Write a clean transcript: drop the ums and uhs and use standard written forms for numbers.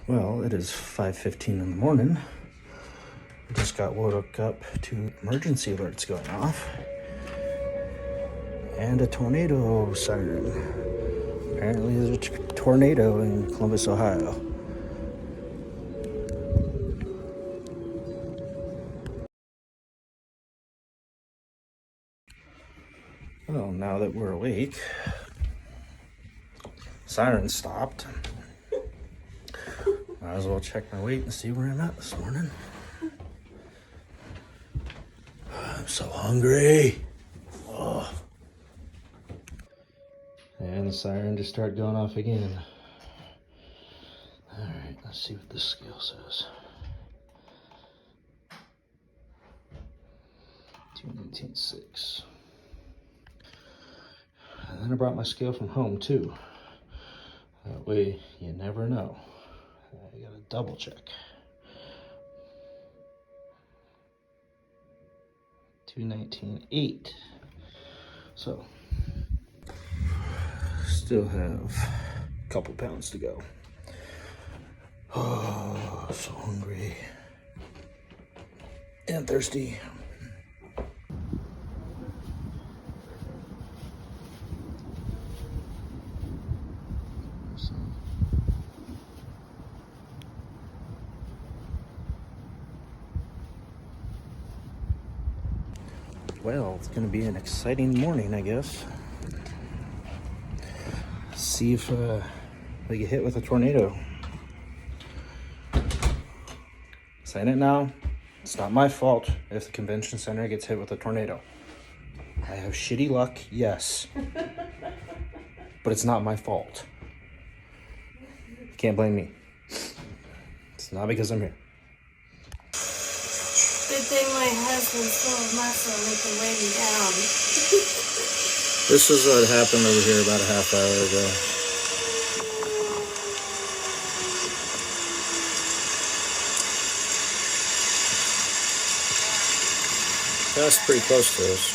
Well, it is 5:15 in the morning. I just got woke up to emergency alerts going off and a tornado siren. Apparently there's a tornado in Columbus, Ohio. Well, now that we're awake, siren stopped. Might as well check my weight and see where I'm at this morning. I'm so hungry. Oh. And the siren just started going off again. Alright, let's see what this scale says. 219.6. And then I brought my scale from home too. That way you never know. I gotta double check. 219.8. So, still have a couple pounds to go. Oh, so hungry and thirsty. Well, it's gonna be an exciting morning, I guess. See if we get hit with a tornado. Saying it now, it's not my fault if the convention center gets hit with a tornado. I have shitty luck, yes. But it's not my fault. You can't blame me. It's not because I'm here. Good thing my husband's full of muscle and he can weigh me down. This is what happened over here about a half hour ago. That's pretty close to us.